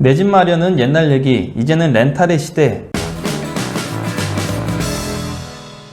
내 집 마련은 옛날 얘기, 이제는 렌탈의 시대.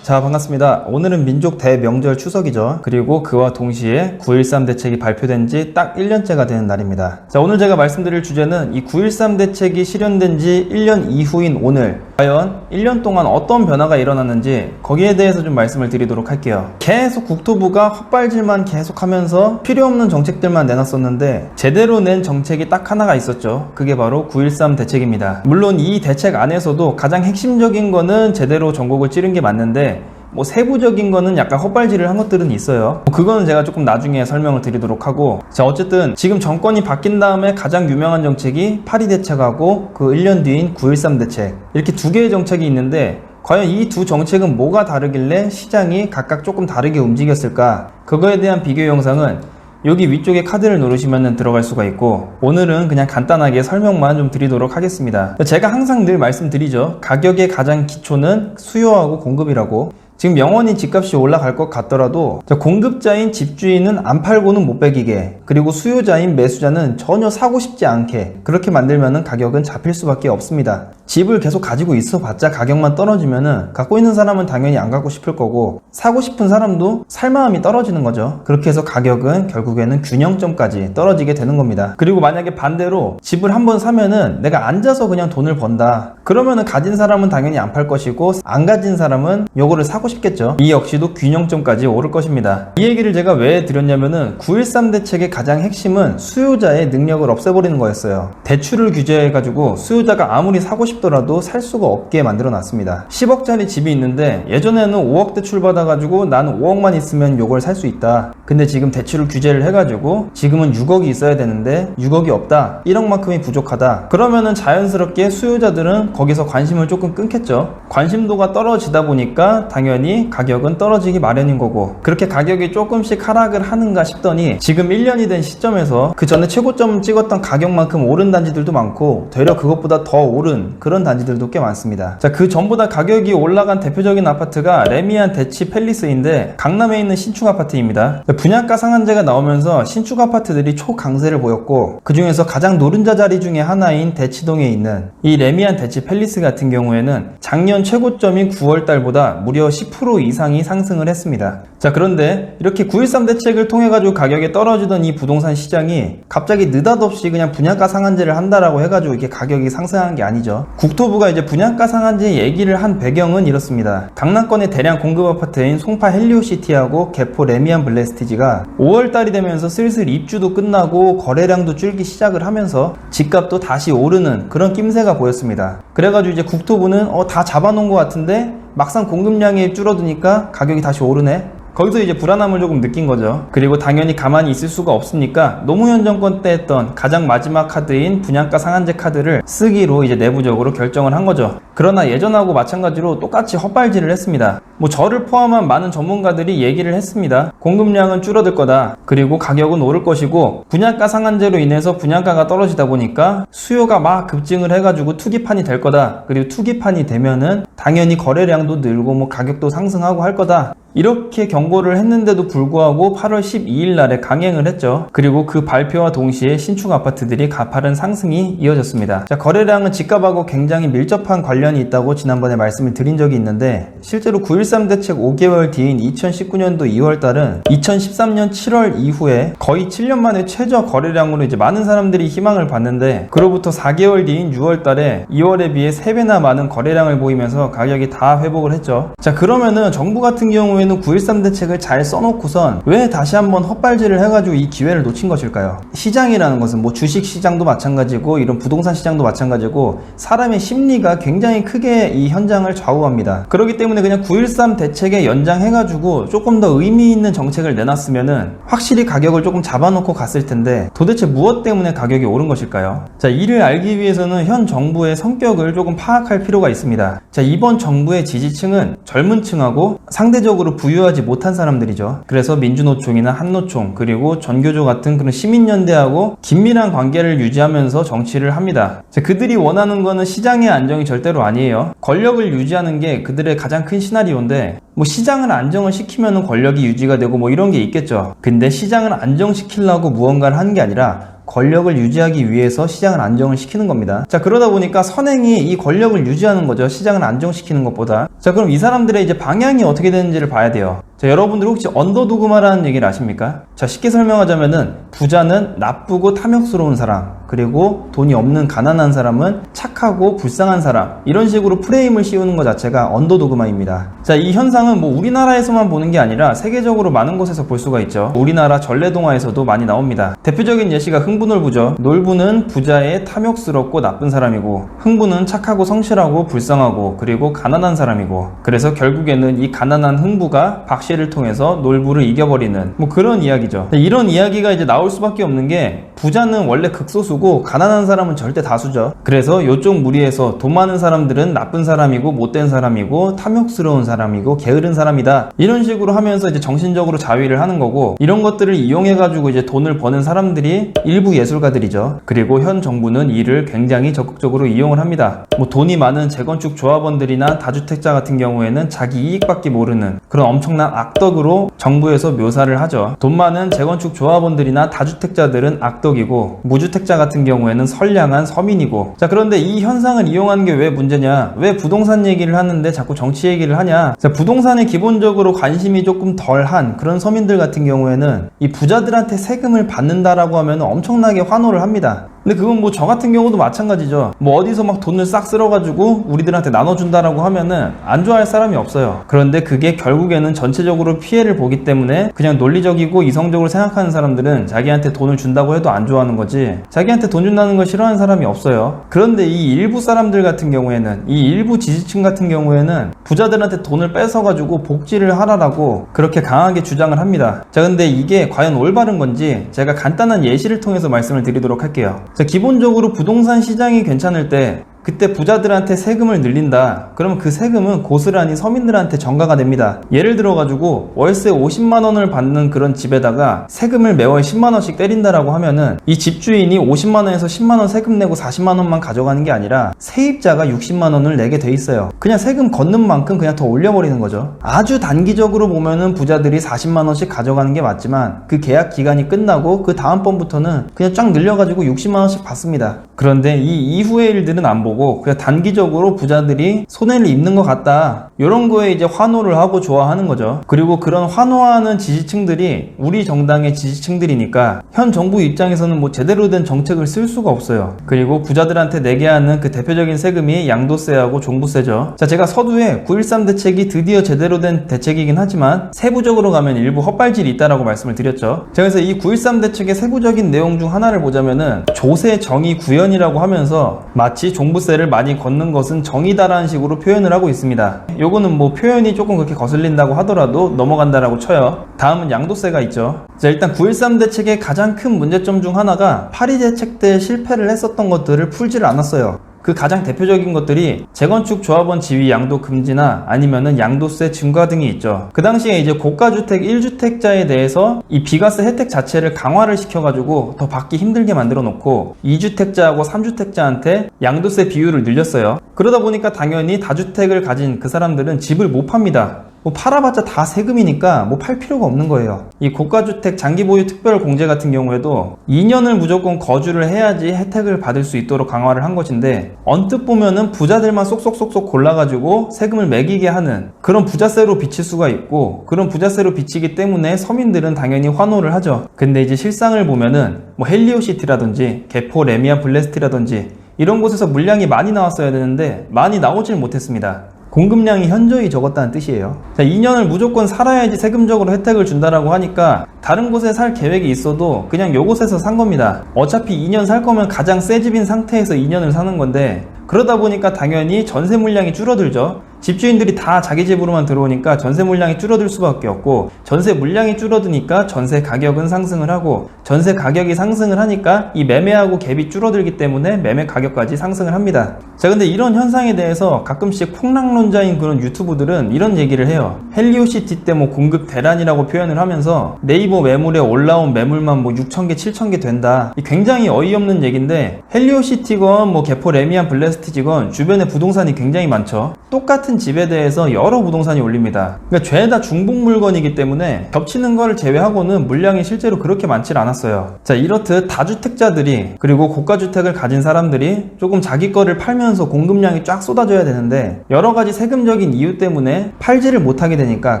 자, 반갑습니다. 오늘은 민족 대명절 추석이죠. 그리고 그와 동시에 9.13 대책이 발표된 지 딱 1년째가 되는 날입니다. 자, 오늘 제가 말씀드릴 주제는 이 9.13 대책이 실현된 지 1년 이후인 오늘, 과연 1년 동안 어떤 변화가 일어났는지 거기에 대해서 좀 말씀을 드리도록 할게요. 계속 국토부가 헛발질만 계속하면서 필요없는 정책들만 내놨었는데 제대로 낸 정책이 딱 하나가 있었죠. 그게 바로 9.13 대책입니다. 물론 이 대책 안에서도 가장 핵심적인 거는 제대로 전곡을 찌른 게 맞는데 뭐 세부적인 거는 약간 헛발질을 한 것들은 있어요. 그거는 제가 조금 나중에 설명을 드리도록 하고, 자, 어쨌든 지금 정권이 바뀐 다음에 가장 유명한 정책이 8.2 대책하고 그 1년 뒤인 9.13 대책, 이렇게 두 개의 정책이 있는데 과연 이 두 정책은 뭐가 다르길래 시장이 각각 조금 다르게 움직였을까? 그거에 대한 비교 영상은 여기 위쪽에 카드를 누르시면 들어갈 수가 있고, 오늘은 그냥 간단하게 설명만 좀 드리도록 하겠습니다. 제가 항상 늘 말씀드리죠. 가격의 가장 기초는 수요하고 공급이라고. 지금 영원히 집값이 올라갈 것 같더라도 공급자인 집주인은 안 팔고는 못 배기게, 그리고 수요자인 매수자는 전혀 사고 싶지 않게 그렇게 만들면 가격은 잡힐 수밖에 없습니다. 집을 계속 가지고 있어 봤자 가격만 떨어지면 갖고 있는 사람은 당연히 안 갖고 싶을 거고, 사고 싶은 사람도 살 마음이 떨어지는 거죠. 그렇게 해서 가격은 결국에는 균형점까지 떨어지게 되는 겁니다. 그리고 만약에 반대로 집을 한번 사면은 내가 앉아서 그냥 돈을 번다, 그러면은 가진 사람은 당연히 안 팔 것이고 안 가진 사람은 요거를 사고 싶겠죠. 이 역시도 균형점까지 오를 것입니다. 이 얘기를 제가 왜 드렸냐면은 9.13 대책의 가장 핵심은 수요자의 능력을 없애버리는 거였어요. 대출을 규제해가지고 수요자가 아무리 사고 싶더라도 살 수가 없게 만들어 놨습니다. 10억짜리 집이 있는데 예전에는 5억 대출 받아가지고 나는 5억만 있으면 요걸 살 수 있다. 근데 지금 대출을 규제를 해가지고 지금은 6억이 있어야 되는데 6억이 없다, 1억만큼이 부족하다. 그러면은 자연스럽게 수요자들은 거기서 관심을 조금 끊겠죠. 관심도가 떨어지다 보니까 당연히 가격은 떨어지기 마련인 거고, 그렇게 가격이 조금씩 하락을 하는가 싶더니 지금 1년이 된 시점에서 그 전에 최고점 찍었던 가격만큼 오른 단지들도 많고 되려 그것보다 더 오른 그런 단지들도 꽤 많습니다. 자, 그 전보다 가격이 올라간 대표적인 아파트가 레미안 대치 팰리스인데 강남에 있는 신축 아파트입니다. 분양가 상한제가 나오면서 신축 아파트들이 초강세를 보였고, 그 중에서 가장 노른자 자리 중에 하나인 대치동에 있는 이 레미안 대치 팰리스 같은 경우에는 작년 최고점인 9월달보다 무려 10% 이상이 상승을 했습니다. 자, 그런데 이렇게 9.13 대책을 통해 가지고 가격이 떨어지던 이 부동산 시장이 갑자기 느닷없이 그냥 분양가 상한제를 한다라고 해가지고 이렇게 가격이 상승한 게 아니죠. 국토부가 이제 분양가 상한제 얘기를 한 배경은 이렇습니다. 강남권의 대량 공급 아파트인 송파 헬리오시티하고 개포 레미안 블레스티지가 5월달이 되면서 슬슬 입주도 끝나고 거래량도 줄기 시작을 하면서 집값도 다시 오르는 그런 낌새가 보였습니다. 그래가지고 이제 국토부는 다 잡아놓은 것 같은데 막상 공급량이 줄어드니까 가격이 다시 오르네, 거기서 이제 불안함을 조금 느낀 거죠. 그리고 당연히 가만히 있을 수가 없으니까 노무현 정권 때 했던 가장 마지막 카드인 분양가 상한제 카드를 쓰기로 이제 내부적으로 결정을 한 거죠. 그러나 예전하고 마찬가지로 똑같이 헛발질을 했습니다. 뭐 저를 포함한 많은 전문가들이 얘기를 했습니다. 공급량은 줄어들 거다, 그리고 가격은 오를 것이고 분양가 상한제로 인해서 분양가가 떨어지다 보니까 수요가 막 급증을 해가지고 투기판이 될 거다, 그리고 투기판이 되면은 당연히 거래량도 늘고 뭐 가격도 상승하고 할 거다, 이렇게 경고를 했는데도 불구하고 8월 12일 날에 강행을 했죠. 그리고 그 발표와 동시에 신축 아파트들이 가파른 상승이 이어졌습니다. 자, 거래량은 집값하고 굉장히 밀접한 관련이 있다고 지난번에 말씀을 드린 적이 있는데, 실제로 9.13 대책 5개월 뒤인 2019년도 2월달은 2013년 7월 이후에 거의 7년 만에 최저 거래량으로 이제 많은 사람들이 희망을 봤는데, 그로부터 4개월 뒤인 6월달에 2월에 비해 3배나 많은 거래량을 보이면서 가격이 다 회복을 했죠. 자, 그러면은 정부 같은 경우에는 9.13 대책을 잘 써놓고선 왜 다시 한번 헛발질을 해가지고 이 기회를 놓친 것일까요? 시장이라는 것은 뭐 주식 시장도 마찬가지고 이런 부동산 시장도 마찬가지고 사람의 심리가 굉장히 크게 이 현장을 좌우합니다. 그렇기 때문에 그냥 9.13 대책에 연장해가지고 조금 더 의미 있는 정책을 내놨으면은 확실히 가격을 조금 잡아놓고 갔을 텐데 도대체 무엇 때문에 가격이 오른 것일까요? 자, 이를 알기 위해서는 현 정부의 성격을 조금 파악할 필요가 있습니다. 자, 이번 정부의 지지층은 젊은 층하고 상대적으로 부유하지 못한 사람들이죠. 그래서 민주노총이나 한노총 그리고 전교조 같은 그런 시민연대하고 긴밀한 관계를 유지하면서 정치를 합니다. 그들이 원하는 거는 시장의 안정이 절대로 아니에요. 권력을 유지하는 게 그들의 가장 큰 시나리오인데, 뭐 시장을 안정을 시키면 권력이 유지가 되고 뭐 이런 게 있겠죠. 근데 시장을 안정시키려고 무언가를 하는 게 아니라 권력을 유지하기 위해서 시장을 안정을 시키는 겁니다. 자, 그러다 보니까 선행이 이 권력을 유지하는 거죠. 시장을 안정시키는 것보다. 자, 그럼 이 사람들의 이제 방향이 어떻게 되는지를 봐야 돼요. 자, 여러분들 혹시 언더도그마라는 얘기를 아십니까? 자, 쉽게 설명하자면은 부자는 나쁘고 탐욕스러운 사람, 그리고 돈이 없는 가난한 사람은 착하고 불쌍한 사람, 이런 식으로 프레임을 씌우는 것 자체가 언더도그마입니다. 자, 이 현상은 뭐 우리나라에서만 보는 게 아니라 세계적으로 많은 곳에서 볼 수가 있죠. 우리나라 전래동화에서도 많이 나옵니다. 대표적인 예시가 흥부놀부죠. 놀부는 부자의 탐욕스럽고 나쁜 사람이고, 흥부는 착하고 성실하고 불쌍하고 그리고 가난한 사람이고, 그래서 결국에는 이 가난한 흥부가 박씨를 통해서 놀부를 이겨버리는 뭐 그런 이야기죠. 이런 이야기가 이제 나올 수밖에 없는 게, 부자는 원래 극소수고 가난한 사람은 절대 다수죠. 그래서 이쪽 무리에서 돈 많은 사람들은 나쁜 사람이고 못된 사람이고 탐욕스러운 사람이고 게으른 사람이다, 이런 식으로 하면서 이제 정신적으로 자위를 하는 거고, 이런 것들을 이용해 가지고 이제 돈을 버는 사람들이 일부 예술가들이죠. 그리고 현 정부는 이를 굉장히 적극적으로 이용을 합니다. 뭐 돈이 많은 재건축 조합원들이나 다주택자 같은 경우에는 자기 이익밖에 모르는 그런 엄청난 악덕으로 정부에서 묘사를 하죠. 돈 많은 재건축 조합원들이나 다주택자들은 악덕이고, 무주택자 같은 경우에는 선량한 서민이고. 자, 그런데 이 현상을 이용하는 게 왜 문제냐, 왜 부동산 얘기를 하는데 자꾸 정치 얘기를 하냐. 자, 부동산에 기본적으로 관심이 조금 덜한 그런 서민들 같은 경우에는 이 부자들한테 세금을 받는다라고 하면 엄청나게 환호를 합니다. 근데 그건 뭐 저 같은 경우도 마찬가지죠. 뭐 어디서 막 돈을 싹 쓸어가지고 우리들한테 나눠준다라고 하면은 안 좋아할 사람이 없어요. 그런데 그게 결국에는 전체적으로 피해를 보기 때문에 그냥 논리적이고 이성적으로 생각하는 사람들은 자기한테 돈을 준다고 해도 안 좋아하는 거지, 자기한테 돈 준다는 걸 싫어하는 사람이 없어요. 그런데 이 일부 사람들 같은 경우에는, 이 일부 지지층 같은 경우에는 부자들한테 돈을 뺏어가지고 복지를 하라라고 그렇게 강하게 주장을 합니다. 자, 근데 이게 과연 올바른 건지 제가 간단한 예시를 통해서 말씀을 드리도록 할게요. 자, 기본적으로 부동산 시장이 괜찮을 때 그때 부자들한테 세금을 늘린다. 그러면 그 세금은 고스란히 서민들한테 전가가 됩니다. 예를 들어가지고 월세 50만원을 받는 그런 집에다가 세금을 매월 10만원씩 때린다라고 하면은 이 집주인이 50만원에서 10만원 세금 내고 40만원만 가져가는 게 아니라 세입자가 60만원을 내게 돼 있어요. 그냥 세금 걷는 만큼 그냥 더 올려버리는 거죠. 아주 단기적으로 보면은 부자들이 40만원씩 가져가는 게 맞지만, 그 계약 기간이 끝나고 그 다음번부터는 그냥 쫙 늘려가지고 60만원씩 받습니다. 그런데 이 이후의 일들은 안 보고 그냥 단기적으로 부자들이 손해를 입는 것 같다, 이런 거에 이제 환호를 하고 좋아하는 거죠. 그리고 그런 환호하는 지지층들이 우리 정당의 지지층들이니까 현 정부 입장에서는 뭐 제대로 된 정책을 쓸 수가 없어요. 그리고 부자들한테 내게 하는 그 대표적인 세금이 양도세하고 종부세죠. 자, 제가 서두에 9.13 대책이 드디어 제대로 된 대책이긴 하지만 세부적으로 가면 일부 헛발질이 있다라고 말씀을 드렸죠. 자, 그래서 이 9.13 대책의 세부적인 내용 중 하나를 보자면은 조세 정의 구현이라고 하면서 마치 종부세를 많이 걷는 것은 정의다라는 식으로 표현을 하고 있습니다. 요거는 뭐 표현이 조금 그렇게 거슬린다고 하더라도 넘어간다라고 쳐요. 다음은 양도세가 있죠. 자, 일단 9.13 대책의 가장 큰 문제점 중 하나가 파리 대책 때 실패를 했었던 것들을 풀지를 않았어요. 그 가장 대표적인 것들이 재건축 조합원 지위 양도 금지나 아니면은 양도세 증가 등이 있죠. 그 당시에 이제 고가주택 1주택자에 대해서 이 비과세 혜택 자체를 강화를 시켜가지고 더 받기 힘들게 만들어 놓고 2주택자하고 3주택자한테 양도세 비율을 늘렸어요. 그러다 보니까 당연히 다주택을 가진 그 사람들은 집을 못 팝니다. 뭐 팔아봤자 다 세금이니까 뭐 팔 필요가 없는 거예요. 이 고가주택 장기보유 특별공제 같은 경우에도 2년을 무조건 거주를 해야지 혜택을 받을 수 있도록 강화를 한 것인데, 언뜻 보면은 부자들만 쏙쏙쏙쏙 골라가지고 세금을 매기게 하는 그런 부자세로 비칠 수가 있고, 그런 부자세로 비치기 때문에 서민들은 당연히 환호를 하죠. 근데 이제 실상을 보면은 뭐 헬리오시티라든지 개포 레미안 블레스티라든지 이런 곳에서 물량이 많이 나왔어야 되는데 많이 나오질 못했습니다. 공급량이 현저히 적었다는 뜻이에요. 자, 2년을 무조건 살아야지 세금적으로 혜택을 준다라고 하니까 다른 곳에 살 계획이 있어도 그냥 요곳에서 산 겁니다. 어차피 2년 살 거면 가장 새 집인 상태에서 2년을 사는 건데, 그러다 보니까 당연히 전세 물량이 줄어들죠. 집주인들이 다 자기 집으로만 들어오니까 전세 물량이 줄어들 수밖에 없고, 전세 물량이 줄어드니까 전세 가격은 상승을 하고, 전세 가격이 상승을 하니까 이 매매하고 갭이 줄어들기 때문에 매매 가격까지 상승을 합니다. 자, 근데 이런 현상에 대해서 가끔씩 폭락론자인 그런 유튜브들은 이런 얘기를 해요. 헬리오시티 때 뭐 공급 대란이라고 표현을 하면서 네이버 매물에 올라온 매물만 뭐 6,000개 7,000개 된다, 굉장히 어이없는 얘기인데, 헬리오시티건 뭐 개포 레미안 블레스티지건 주변에 부동산이 굉장히 많죠. 똑같은 똑같은 집에 대해서 여러 부동산이 올립니다. 그러니까 죄다 중복 물건이기 때문에 겹치는 걸 제외하고는 물량이 실제로 그렇게 많지 않았어요. 자, 이렇듯 다주택자들이 그리고 고가주택을 가진 사람들이 조금 자기 거를 팔면서 공급량이 쫙 쏟아져야 되는데 여러 가지 세금적인 이유 때문에 팔지를 못하게 되니까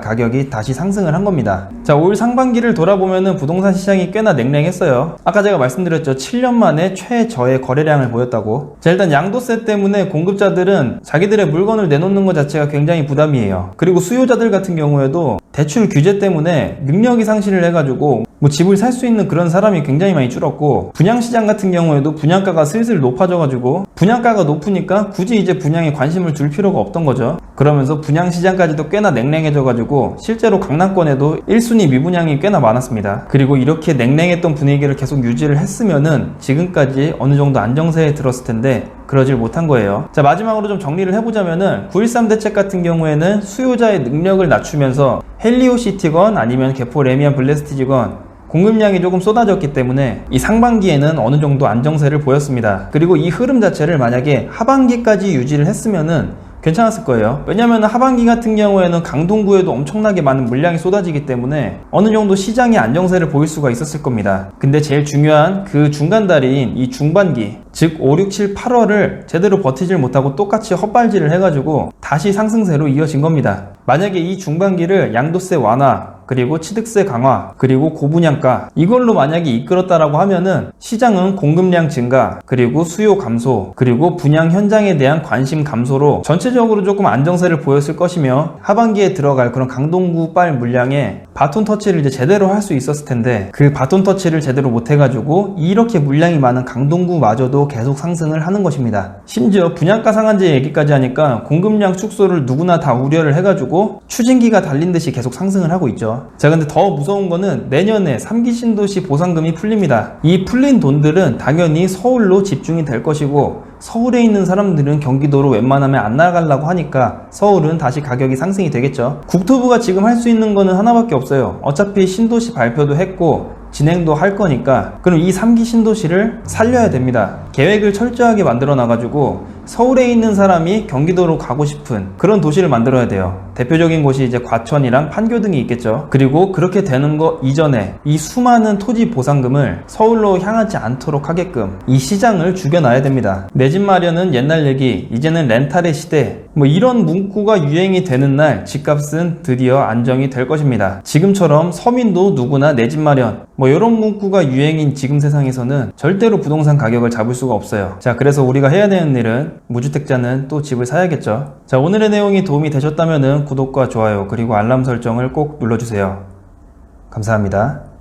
가격이 다시 상승을 한 겁니다. 자, 올 상반기를 돌아보면은 부동산 시장이 꽤나 냉랭했어요. 아까 제가 말씀드렸죠. 7년 만에 최저의 거래량을 보였다고. 자, 일단 양도세 때문에 공급자들은 자기들의 물건을 내놓는 것 자체가 굉장히 부담이에요. 그리고 수요자들 같은 경우에도 대출 규제 때문에 능력이 상실을 해가지고 집을 살 수 있는 그런 사람이 굉장히 많이 줄었고, 분양시장 같은 경우에도 분양가가 슬슬 높아져가지고 분양가가 높으니까 굳이 이제 분양에 관심을 줄 필요가 없던 거죠. 그러면서 분양시장까지도 꽤나 냉랭해져가지고 실제로 강남권에도 1순위 미분양이 꽤나 많았습니다. 그리고 이렇게 냉랭했던 분위기를 계속 유지를 했으면은 지금까지 어느 정도 안정세에 들었을 텐데 그러질 못한 거예요. 자, 마지막으로 좀 정리를 해보자면은 9.13 대책 같은 경우에는 수요자의 능력을 낮추면서 헬리오시티건 아니면 개포 레미안 블레스티지건 공급량이 조금 쏟아졌기 때문에 이 상반기에는 어느 정도 안정세를 보였습니다. 그리고 이 흐름 자체를 만약에 하반기까지 유지를 했으면은 괜찮았을 거예요. 왜냐면 하반기 같은 경우에는 강동구에도 엄청나게 많은 물량이 쏟아지기 때문에 어느 정도 시장이 안정세를 보일 수가 있었을 겁니다. 근데 제일 중요한 그 중간달인 이 중반기, 즉 5, 6, 7, 8월을 제대로 버티질 못하고 똑같이 헛발질을 해가지고 다시 상승세로 이어진 겁니다. 만약에 이 중반기를 양도세 완화, 그리고 취득세 강화, 그리고 고분양가 이걸로 만약에 이끌었다라고 하면은 시장은 공급량 증가, 그리고 수요 감소, 그리고 분양 현장에 대한 관심 감소로 전체적으로 조금 안정세를 보였을 것이며 하반기에 들어갈 그런 강동구빨 물량에 바톤 터치를 이제 제대로 할 수 있었을 텐데 그 바톤 터치를 제대로 못해가지고 이렇게 물량이 많은 강동구마저도 계속 상승을 하는 것입니다. 심지어 분양가 상한제 얘기까지 하니까 공급량 축소를 누구나 다 우려를 해가지고 추진기가 달린 듯이 계속 상승을 하고 있죠. 자, 근데 더 무서운 거는 내년에 3기 신도시 보상금이 풀립니다. 이 풀린 돈들은 당연히 서울로 집중이 될 것이고 서울에 있는 사람들은 경기도로 웬만하면 안 나가려고 하니까 서울은 다시 가격이 상승이 되겠죠. 국토부가 지금 할 수 있는 거는 하나밖에 없어요. 어차피 신도시 발표도 했고 진행도 할 거니까 그럼 이 3기 신도시를 살려야 됩니다. 계획을 철저하게 만들어 놔가지고 서울에 있는 사람이 경기도로 가고 싶은 그런 도시를 만들어야 돼요. 대표적인 곳이 이제 과천이랑 판교 등이 있겠죠. 그리고 그렇게 되는 거 이전에 이 수많은 토지 보상금을 서울로 향하지 않도록 하게끔 이 시장을 죽여놔야 됩니다. 내 집 마련은 옛날 얘기, 이제는 렌탈의 시대, 이런 문구가 유행이 되는 날 집값은 드디어 안정이 될 것입니다. 지금처럼 서민도 누구나 내 집 마련 이런 문구가 유행인 지금 세상에서는 절대로 부동산 가격을 잡을 수가 없어요. 자, 그래서 우리가 해야 되는 일은 무주택자는 또 집을 사야겠죠. 자, 오늘의 내용이 도움이 되셨다면 구독과 좋아요 그리고 알람 설정을 꼭 눌러주세요. 감사합니다.